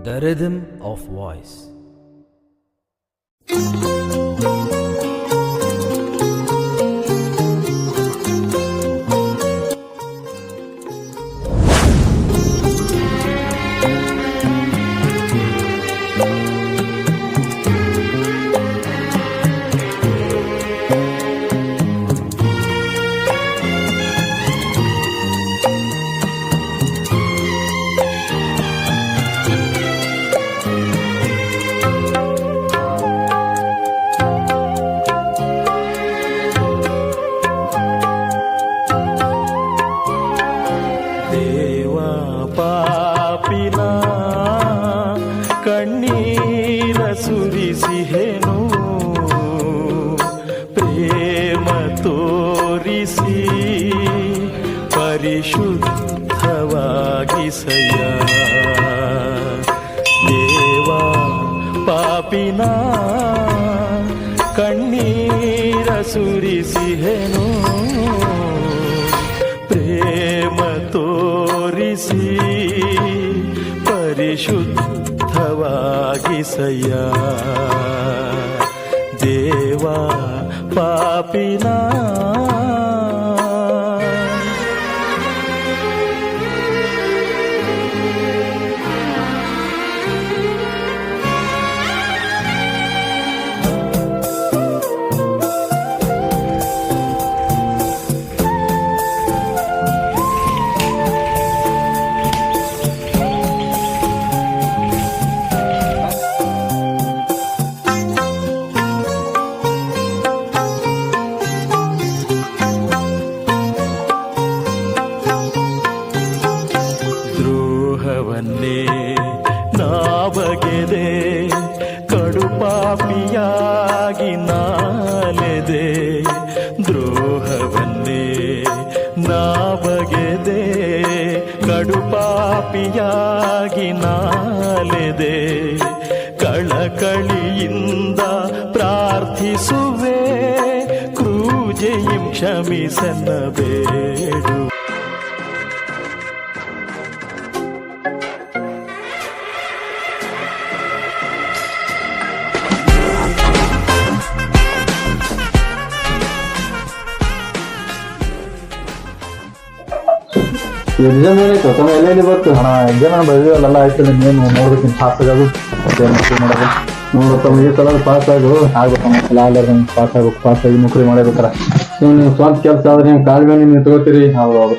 The rhythm of voice. ಕಣ್ಣೀರ ಸುರಿಸಿಹೆನು ಪ್ರೇಮ ತೋರಿಸಿ ಪರಿಶುದ್ಧವಾಗಿಸಯ್ಯ ದೇವಾ ಪಾಪಿನ ಕಣ್ಣೀರ ಸುರಿಸಿಹೆನು ಪ್ರೇಮ ತೋರಿಸಿ ಪರಿಶುದ್ಧವಾಗಿಸಯ್ಯ ದೇವಾ ಪಾಪಿನ ದ್ರೋಹವನ್ನೇ ನಾ ಬಗೆದೆ ಕಡುಪಾಪಿಯಾಗಿ ನಾಲೆದೆ ದ್ರೋಹವನ್ನೇ ನಾ ಬಗೆದೆ ಕಡುಪಾಪಿಯಾಗಿ ನಾಲೆದೆ ಕಳಕಳಿಯಿಂದ ಪ್ರಾರ್ಥಿಸುವೆ ಕ್ರೂಜೆಯಂ ಕ್ಷಮಿಸನ್ನ ಬೇಡು ಎಕ್ಸಾಮ್ ಏನಾಯ್ತು ತಮ್ಮ ಎಲ್ಲೆಲ್ಲಿ ಬರ್ತು ಹಣ ಎಕ್ಸಾಮ್ ಬರೆದಿವಲ್ಲ ಆಯ್ತು ನೀನು ನೋಡ್ಬೇಕಿನ್ ಪಾಸ್ ಆಗೋದು ಮಾಡೋದು ನೋಡು ತಮ್ಮ ಈ ಸಲ ಪಾಸ್ ಆಗು ಆಗ್ಬೇಕಲ್ಲ ಪಾಸ್ ಆಗ್ಬೇಕು ಪಾಸ್ ಆಗಿ ನೌಕರಿ ಮಾಡಬೇಕಾರ ನೀವು ಸ್ವಂತ ಕೆಲಸ ಆದ್ರೆ ನೀವು ಕಾಲ್ ಮೇಲೆ ನೀವು ತಗೋತೀರಿ. ಹೌದು.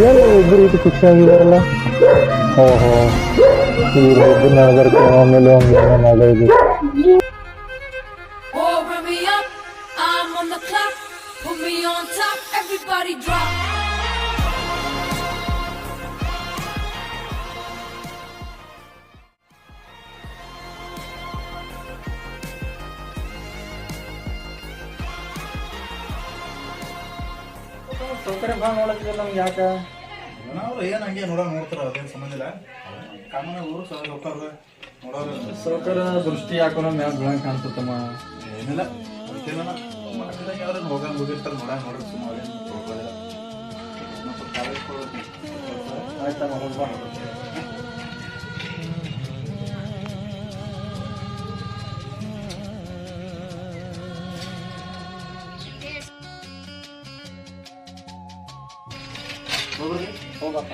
ಏನು ಇಬ್ಬರು ಇದು ಖುಷಿ ಆಗಿದಾರಲ್ಲ. ಓಹೋ, ಇವ್ರು ಇಬ್ಬರು ನಗರಕ್ಕೆ ಆಮೇಲೆ ಒಂದು ಏನಾಗೋದು. Oh, bring me up, I'm on the clock. Put me on top, everybody drop. ಸೌಕರ್ಯ ಭಾಳ ನೋಡಕ್ಕಿಲ್ಲ ನಮ್ಗೆ ಯಾಕೆ? ನಾವು ಏನು ಹಂಗೆ ನೋಡ್ತಾರ ಅದೇನು ಸಂಬಂಧ ಇಲ್ಲ. ಕಾಮನ್ ಊರು ಹೋಗ್ತಾರ ನೋಡೋರು ಸೌಕರ್ಯ ದೃಷ್ಟಿ ಯಾಕೋ ನಮ್ಮ ಮ್ಯಾಗ ಬೆಳಂಗೆ ಕಾಣಿಸುತ್ತಮ್ಮ. ಏನಿಲ್ಲ ಅದಕ್ಕೇನ ಮಾಡಿದಂಗೆ ಅವ್ರನ್ನ ಹೋಗಿರ್ತಾರೆ ನೋಡೋದು ಸುಮಾರು ಆಯ್ತಮ್ಮ, ಹೋಗ್ಬಾ. ಹೋಗಪ್ಪ.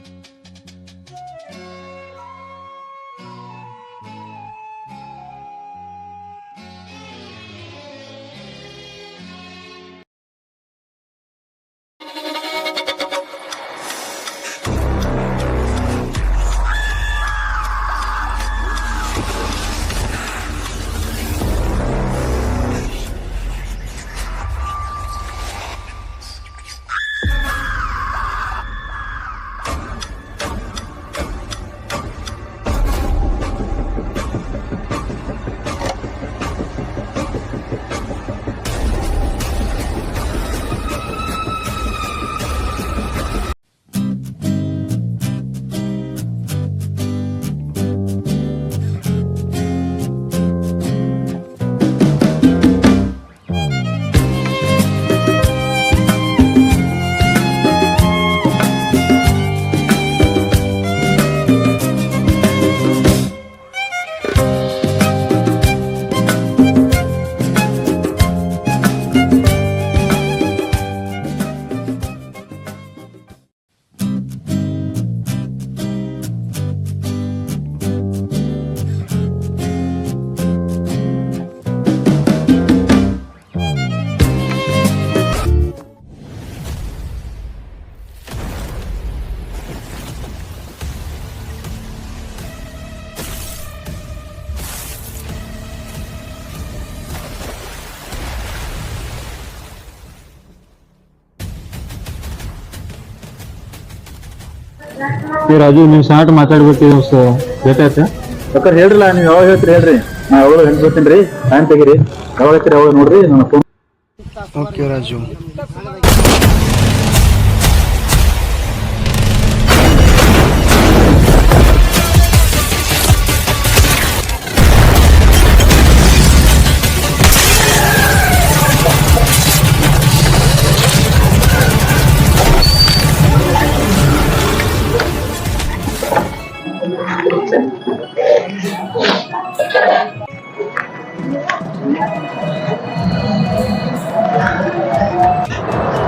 ಏ ರಾಜು, ನೀವು ಸಾಟ್ ಮಾತಾಡ್ಬೇಕು. ಬೇಕಾಯ್ತಾ? ಸೌಕರ್ಯ ಹೇಳ್ರಲ್ಲ, ನೀವು ಯಾವಾಗ ಹೇಳ್ತೀರಿ ಹೇಳ್ರಿ. ನಾ ಯಾವಾಗ ಹೇಳ್ತೀನಿ ರೀ. ಟೈಮ್ ತೆಗೀರಿ, ಯಾವಾಗ ಹೇಳ್ತೀರಿ ಯಾವಾಗ ನೋಡ್ರಿ. ನನ್ನ ಫೋನ್ ಓಕೆ ರಾಜು.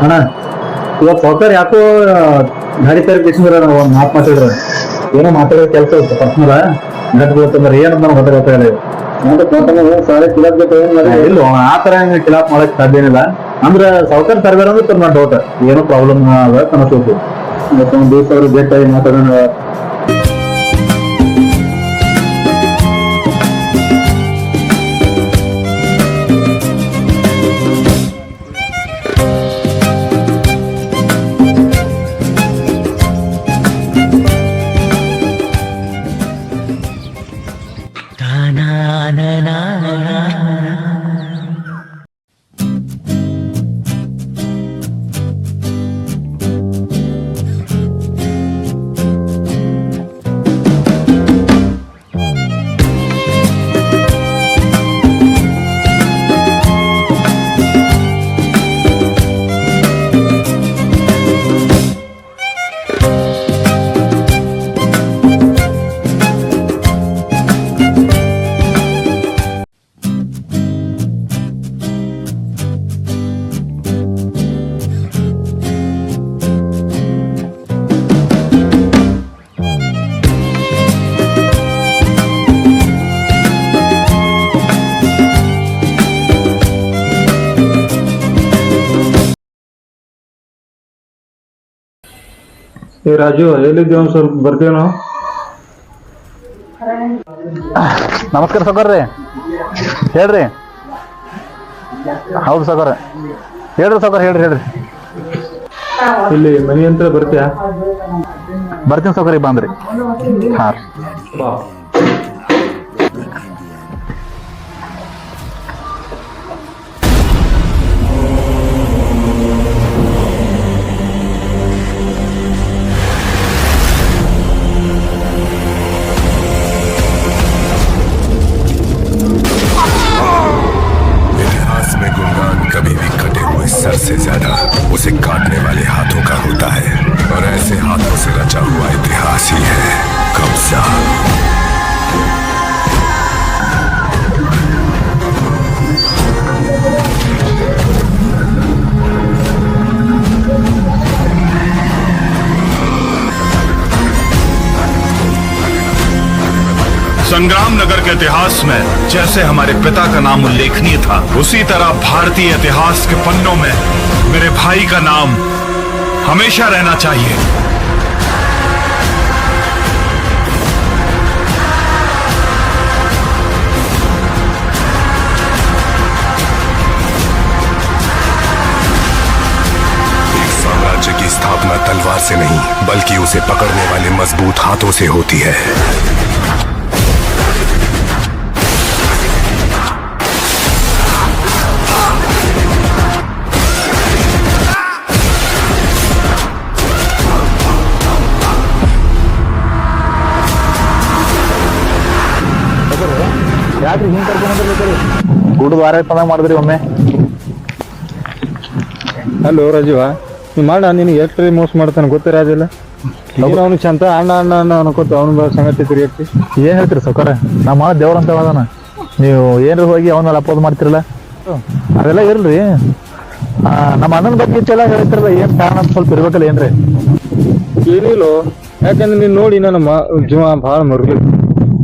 ಅಣ್ಣ, ಇವತ್ತು ಸೌಕರ್ಯ ಯಾಕೋ ಗಾಡಿ ತರ ಬಿಸಿದ್ರ ಒಂದು ಮಾತು ಮಾತಾಡ್ರ. ಏನೋ ಮಾತಾಡೋ ಕೆಲಸ ಇತ್ತು ಪರ್ಸನಲ್ ಗಟ್ ಗೊತ್ತಂದ್ರೆ ಏನಂತ ನನಗೆ ಗೊತ್ತಾಗಲ್ಲ. ಇಲ್ಲ, ಆ ತರ ಕಿಲಾಪ್ ಮಾಡಕ್ ಸಾಧ್ಯ ಏನಿಲ್ಲ. ಅಂದ್ರೆ ಸೌಕರ್ಯ ಸರ್ವೇರ್ ಅಂದ್ರೆ ನನ್ನ ಡೌಟ್ ಏನೋ ಪ್ರಾಬ್ಲಮ್ ಅದ ಕನಸೋದು. ಒಂದು ದಿವಸ ಅವ್ರು ಭೇಟಿಯಾಗಿ ಮಾತಾಡೋಣ. ಏ ರಾಜು ಎಲ್ಲಿದ್ದೀವಿ ಒಂದು ಸ್ವಲ್ಪ ಬರ್ತೀವಿ ನಾವು. ನಮಸ್ಕಾರ ಸೌಕರ್ರಿ, ಹೇಳ್ರಿ. ಹೌದು ಸೌಕರ್, ಹೇಳ್ರಿ ಸೌಕರ್, ಹೇಳ್ರಿ. ಇಲ್ಲಿ ಮನಿ ಅಂತ ಬರ್ತೀಯಾ? ಬರ್ತೀನಿ ಸೌಕರ್ಯ, ಬಂದ್ರಿ. ಹಾಂ इतिहास में गुणगान कभी भी कटे हुए सर से ज्यादा उसे काटने वाले हाथों का होता है, और ऐसे हाथों से रचा हुआ इतिहास ही है कब्जा। संग्राम नगर के इतिहास में जैसे हमारे पिता का नाम उल्लेखनीय था, उसी तरह भारतीय इतिहास के पन्नों में मेरे भाई का नाम हमेशा रहना चाहिए। एक साम्राज्य की स्थापना तलवार से नहीं, बल्कि उसे पकड़ने वाले मजबूत हाथों से होती है। ಯಾಕ್ರಿ ಹಿಂಗೆ ಕರ್ಕೊಂಡ್ರಿ? ಗುಡ್ದು ವಾರ ತಂದಾಗ ಮಾಡಿದ್ರಿ ಒಮ್ಮೆ. ಹಲೋ ರಾಜೀವ, ನಿಮ್ಮ ಅಣ್ಣ ನಿನಗೆ ಎಷ್ಟು ಮೋಸ ಮಾಡ್ತಾನೆ ಗೊತ್ತೇ ರಾಜಿಲ್ಲ. ಅವ್ನು ಚಂತ ಅಣ್ಣ ಅಣ್ಣ ಅಣ್ಣ ಅನ್ಕೋತ ಅವ್ನ ಸಂಗತಿ ತಿರುಗಿ ಏನ್ ಹೇಳ್ತೀರಿ ಸೌಕರ್ಯ? ನಮ್ಮ ಅಣ್ಣ ದೇವ್ರ ಅಂತ ಅದಾನ, ನೀವು ಏನ್ರಿ ಹೋಗಿ ಅವನ ಮೇಲೆ ಅಪೋಸ್ ಮಾಡ್ತಿರಲ್ಲ, ಅದೆಲ್ಲ ಇರ್ಲಿ. ನಮ್ಮ ಅಣ್ಣನ ಬಗ್ಗೆ ಇಷ್ಟೆಲ್ಲ ಹೇಳ್ತಿರಲ್ಲ, ಏನ್ ಕಾರಣ ಅಂತ ಸ್ವಲ್ಪ ಇರ್ಬೇಕಲ್ಲ ಏನ್ರಿ? ಏನಿಲ್ಲೋ, ಯಾಕಂದ್ರೆ ನೀನು ನೋಡಿ ನನ್ನ ಜೀವ ಭಾಳ ಮರ್ಲಿ,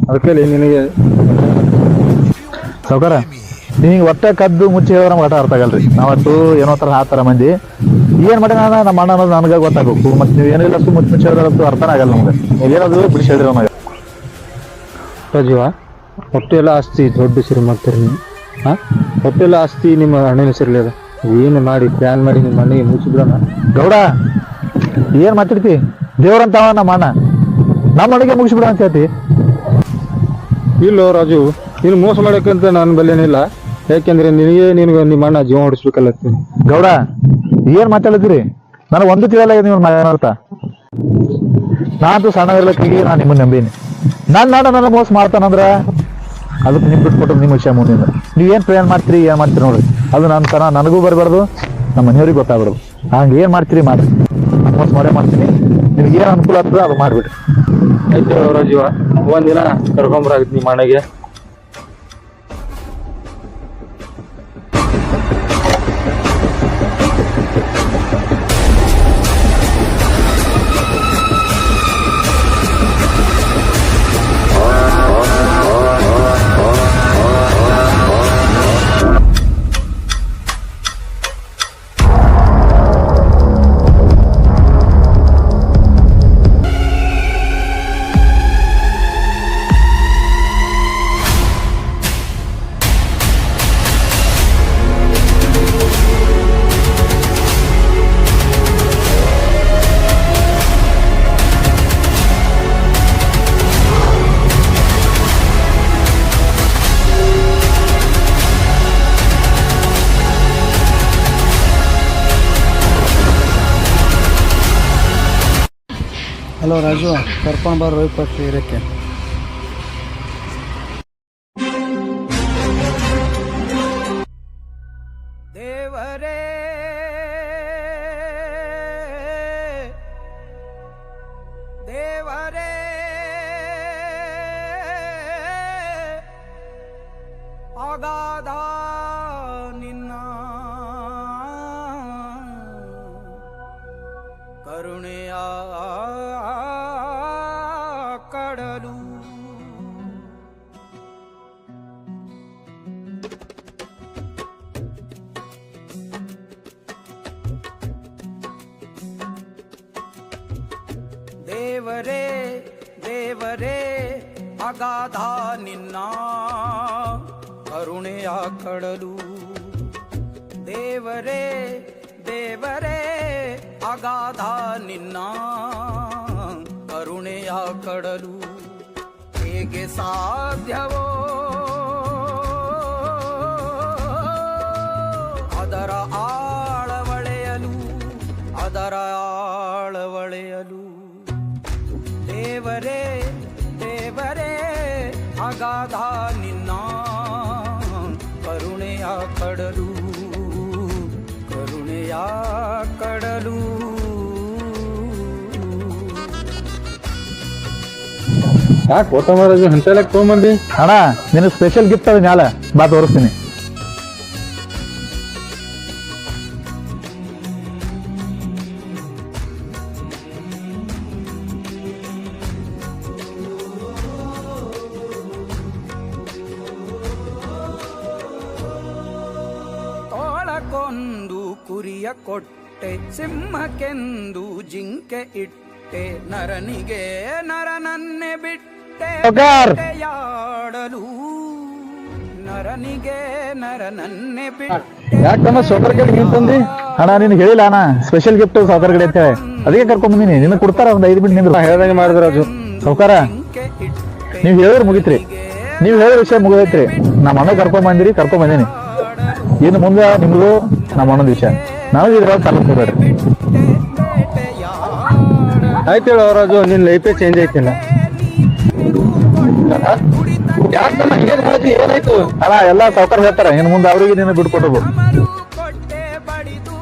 ಅದಕ್ಕೆ ನಿನಗೆ ಸೌಕರ್ಯ ನಿನಗೆ ಒಟ್ಟೆ ಕದ್ದು ಮುಚ್ಚಿ ಹೇಳಿದ್ರೆ ನಮ್ಗೆ ಅರ್ಥ ಆಗಲ್ರಿ. ನಾವತ್ತು ಏನೋ ಥರ ಆ ಥರ ಮಂದಿ ಏನ್ ಮಾಡಿ ನಮ್ಮ ಅಣ್ಣ ಅನ್ನೋದು ನನಗೆ ಗೊತ್ತಾಗಬೇಕು. ಮತ್ತೆ ನೀವು ಏನಿಲ್ಲ ಮುಚ್ಚಿ ಹೇಳಿದ್ರಂತೂ ಅರ್ಥನೇ ಆಗಲ್ಲ ನಮ್ಗೆ. ನೀವೇನಾದ್ರು ಬಿಡಿಸಿ ಹೇಳಿರಿ ನಮಗೆ. ರಾಜೀವ, ಹೊಟ್ಟೆಲ್ಲ ಆಸ್ತಿ ದೊಡ್ಡ ಶ್ರೀಮಂತರಿ ನೀವು. ಹಾಂ, ಹೊಟ್ಟೆಲ್ಲ ಆಸ್ತಿ ನಿಮ್ಮ ಅಣ್ಣನ ಹೆಸರಲ್ಲಿ ಅದ. ಏನು ಮಾಡಿ ಪ್ಲ್ಯಾನ್ ಮಾಡಿ ನಿಮ್ಮ ಅಣ್ಣಗೆ ಮುಗಿಸಿಬಿಡೋಣ. ಗೌಡ ಏನ್ ಮಾತಾಡ್ತಿ? ದೇವ್ರಂತ ನಮ್ಮ ಅಣ್ಣ, ನಮ್ಮ ಅಣ್ಣಗೆ ಮುಗಿಸ್ಬಿಡ ಅಂತ ಹೇಳ್ತಿ. ಇಲ್ಲೋ ರಾಜು, ನೀನು ಮೋಸ ಮಾಡೋಕ್ಕಂತ ನನ್ನ ಬಲ್ಲೇನಿಲ್ಲ. ಯಾಕೆಂದ್ರೆ ನಿನಗೆ ನಿಮ್ಮ ಅಣ್ಣ ಜೀವ ಹೊಡಿಸ್ಬೇಕಲ್ಲತ್ತೀನಿ. ಗೌಡ ಏನ್ ಮಾತಾಡಿದ್ರಿ? ನನಗೆ ಒಂದು ತಿಳಿಯಲ್ಲ ನೀವು ಅರ್ಥ. ನಾನಂತೂ ಸಣ್ಣವಿರ್ಲಕ್ಕಾಗಿ ನಾನು ನಿಮ್ಮನ್ನ ನಂಬೀನಿ. ನನ್ನ ಅಣ್ಣ ನನ್ನ ಮೋಸ ಮಾಡ್ತಾನಂದ್ರ ಅದಕ್ಕೆ ನಿಮ್ ಬಿಟ್ಕೊಟ್ಟು ನಿಮ್ಮ ವಿಷಯ ಮುಂದಿನ ನೀವೇನ್ ಪ್ಲಾನ್ ಮಾಡ್ತೀರಿ, ಏನ್ ಮಾಡ್ತೀರಿ ನೋಡ್ರಿ. ಅದು ನನ್ನ ತನ ನನಗೂ ಬರಬಾರ್ದು, ನಮ್ಮ ಮನೆಯವ್ರಿಗೆ ಗೊತ್ತಾಗ್ಬಾರ್ದು. ಹಂಗೆ ಏನ್ ಮಾಡ್ತೀರಿ ಮಾಡ್ರಿ, ನಾನು ಮೋಸ ಮಾಡೇ ಮಾಡ್ತೀನಿ. ನಿಮ್ಗೆ ಏನ್ ಅನುಕೂಲ ಆಗ್ತದೆ ಅದು ಮಾಡ್ಬಿಡ್ರಿ. ಆಯ್ತು ರಾಜೀವ, ಒಂದಿನ ಕರ್ಕೊಂಬರಾಗಿತ್ತು ನಿಮ್ಮ ಅಣ್ಣಗೆ. ಹಲೋ ರಾಜು, ಕರ್ಕೊಂಡು ಬರೋ ರೋಹಿತ್ ಪಕ್ಷಿ ಇರಕ್ಕೆ. ದೇವರೇ ದೇವರೇ ಅಗಾಧ ನಿನ್ನ ಕರುಣೆಯ ಕಡಲು. ದೇವರೇ ದೇವರೇ ಅಗಾಧ ನಿನ್ನ ಕರುಣೆಯ ಕಡಲು. ದೇವರೇ ದೇವರೇ ಅಗಾಧ ನಿನ್ನ ಕರುಣೆಯ ಕಡಲು. ಹೇಗೆ ಸಾಧ್ಯವೋ ಅದರ ಆಳವಳೆಯಲು ಅದರ ಆಳವಳೆಯಲು. ದೇವರೇ ದೇವರೇ ಅಗಾಧ ನಿನ್ನ ಕರುಣೆಯ ಕಡಲು ಕರುಣೆಯ ಕಡಲು. ಯಾಕೆ ಕೊತ್ತಂಬರಿ ಅಂತೆಲ್ಲ ತೊಗೊಂಬಂದಿ? ಅಣ್ಣ ನಿನಗೆ ಸ್ಪೆಷಲ್ ಗಿಫ್ಟ್ ಅದ ಮ್ಯಾಲ ಬಾ ತೋರಿಸ್ತೀನಿ. ತೋಳಕ್ಕೊಂದು ಕುರಿಯ ಕೊಟ್ಟೆ, ಸಿಂಹಕ್ಕೆಂದು ಜಿಂಕೆ ಇಟ್ಟೆ, ನರನಿಗೆ ನರನನ್ನೇ ಬಿಟ್ಟೆ ಬೇಟೆಯಾಡಲು. ನರನಿಗೆ ನರನನ್ನೇ ಬಿಟ್ಟೆ. ಯಾಕಮ್ಮ ಸೊಕರ್ ಕಡೆ ನಿಂತಂದಿ? ಅಣ್ಣ ನಿನಗೆ ಹೇಳಿಲ್ಲ ಅಣ್ಣ ಸ್ಪೆಷಲ್ ಗಿಫ್ಟ್ ಸಾವುಕಾರ ಕಡೆ ಅಂತ ಹೇಳಿ, ಅದಕ್ಕೆ ಕರ್ಕೊಂಡ್ ಬಂದಿನಿ. ನಿನಗೆ ಕೊಡ್ತಾರ ಒಂದು 5 ಮಿನಿಟ್ ನಿಂದ್ರು. ಹೇಳ್ದಂಗೆ ಮಾಡಿದ್ರ ರಾಜು. ಸಾವುಕಾರ ನೀವ್ ಹೇಳಿದ್ರೆ ಮುಗಿತ್ರಿ, ನೀವ್ ಹೇಳಿದ ವಿಷಯ ಮುಗಿದೈತ್ರಿ. ನಮ್ಮ ಅಣ್ಣ ಕರ್ಕೊಂಡ್ ಬಂದಿನಿ. ಇನ್ನು ಮುಂದೆ ನಿಮ್ದು ನಮ್ಮ ಅಣ್ಣದ ವಿಷಯ ನನಗೆ ಇದ್ರೊಳಗೆ ತಲೆ ಕೊಡ್ಬೇಡ್ರಿ. ಆಯ್ತು ಹೇಳು ರಾಜು, ನಿನ್ ಲೈಫೇ ಚೇಂಜ್ ಐತಿಲ್ಲ. ಏನಾಯ್ತು ಅಲ್ಲ, ಎಲ್ಲ ಸಾವುಕಾರ ಹೇಳ್ತಾರ ಇನ್ನು ಮುಂದೆ ಅವ್ರಿಗೆ ನೀನು ಬಿಟ್ಟು ಕೊಟ್ಟರು. ಕೊಟ್ಟೆ ಬಡಿದು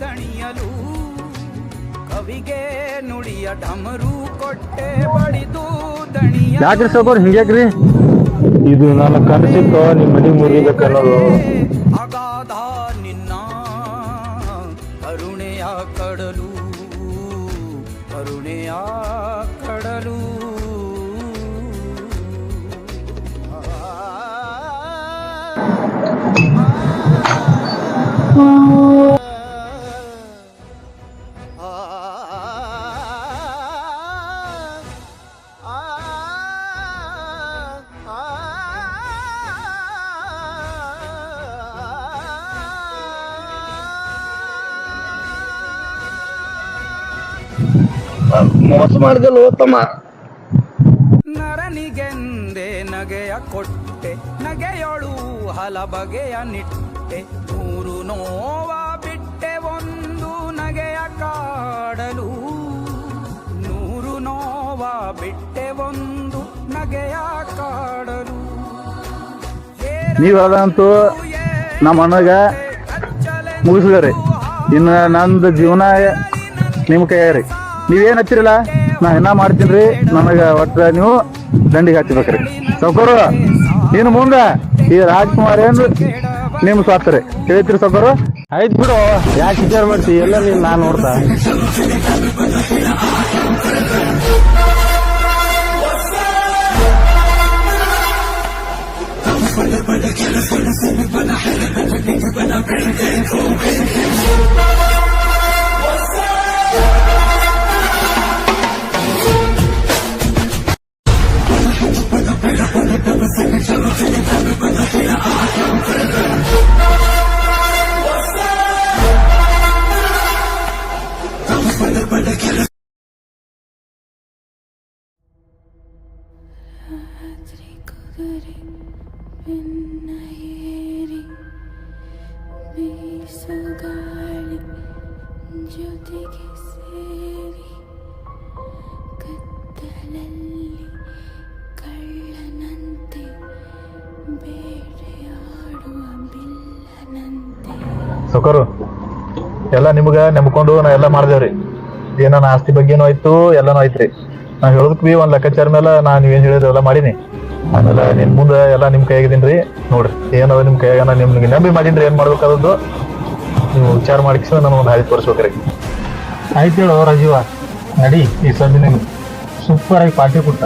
ದಣಿಯಲು ಕವಿಗೆ ನುಡಿಯ ಡಮರು ಕೊಟ್ಟೆ ಬಡಿದು ದಣಿಯ. ಯಾಕ್ರಿ ಸಾವುಕಾರ ಹಿಂಗ್ಯಾಕ್ರಿ? ಇದು ನನ್ನ ಕನಸಿತ್ತು ನಿಮ್ ಮನೆ ಮುರಿಬೇಕನ್ನೋದು. ಅಗಾಧ ನಿನ್ನ ಕರುಣೆಯ ಕಡಲು ಕರುಣೆಯ ಕಡಲು. ಮೋಸ ಮಾಡಿದಲ್ಲ ತಮ್ಮ. ನರನಿಗೆಂದೆ ನಗೆಯ ಕೊಟ್ಟೆ, ನಗೆಯೊಳು ಹಲ ಬಗೆಯ ನಿಟ್ಟೆ, 100 ನೋವ ಬಿಟ್ಟೆ ಒಂದು ನಗೆಯ ಕಾಡಲು. 100 ನೋವ ಬಿಟ್ಟೆ ಒಂದು ನಗೆಯ ಕಾಡಲು. ನೀವ್ ಅದಂತೂ ನಮ್ಮ ಅಣ್ಣಗ ಮುಗಿಸಿದ್ರಿ. ಇನ್ನು ನಂದು ಜೀವನ ನಿಮ್ ಕೈಯಾಗ್ರಿ. ನೀವೇನ್ ಹಚ್ಚಿರಲ್ಲ ನಾ ಇನ್ನ ಮಾಡ್ತೀನಿ. ನನಗ ಒಟ್ಟ ನೀವು ದಂಡಿಗೆ ಹಚ್ಚಬೇಕ್ರಿ ಸಾವುಕಾರ. ಇನ್ನು ಮುಂದೆ ಈ ರಾಜ್ಕುಮಾರ್ ಏನು ನಿಮ್ ಸ್ವಾರ್ಥರಿ ಹೇಳ್ತೀರಿ ಸಾವುಕಾರ. ಆಯ್ತು ಬಿಡು, ಯಾಕೆ ವಿಚಾರ ಮಾಡ್ತಿ? ಎಲ್ಲ ನೀನ್ ನಾನ್ ನೋಡ್ತಾ. ರಾತ್ರಿ ಕುದುರೆ ಬೆನ್ನಯೇರಿ ಬೀಸು ಗಾಳಿ ಜೊತೆಗೆ ಸೇರಿ ಕತ್ತಲಲ್ಲಿ ಕಳ್ಳನಂತೆ ಬೇಟೆಯಾಡುವ ಬಿಲ್ಲನಂತೆ. ಸಾವುಕಾರ ಎಲ್ಲ ನಿಮ್ಗ ನಂಬ್ಕೊಂಡು ನಾ ಎಲ್ಲ ಮಾಡ್ದೇವ್ರಿ. ಏನ ಆಸ್ತಿ ಬಗ್ಗೆನೂ ಆಯ್ತು, ಎಲ್ಲಾನು ಐತ್ರಿ. ನಾ ಹೇಳೋದಕ್ ಬಿ ಒಂದ್ ಲೆಕ್ಕಾಚಾರ ಮೇಲೆ ನೀವೇನ್ ಹೇಳಿದ್ರಿ ಎಲ್ಲ ಮಾಡೀನಿ. ಆಮೇಲೆ ನಿನ್ ಮುಂದೆ ಎಲ್ಲ ನಿಮ್ ಕೈಯಾಗಿದೀನ್ರಿ. ನೋಡ್ರಿ ಏನದ ನಿಮ್ ಕೈಯಾಗ ನಿಮ್ಗೆ ನಂಬಿ ಮಾಡೀನ್ರಿ. ಏನ್ ಮಾಡ್ಬೇಕಾದದ್ದು ನೀವು ವಿಚಾರ ಮಾಡಿಕ್ಸ ನಾನು ಒಂದು ಹಾದಿ ತೋರಿಸ್ಬೇಕ್ರಿ. ಆಯ್ತು ಹೇಳು ರಾಜೀವ, ನಡಿ ಈ ಸದ್ಯ ಸೂಪರ್ ಆಗಿ ಪಾರ್ಟಿ ಕೊಟ್ಟ.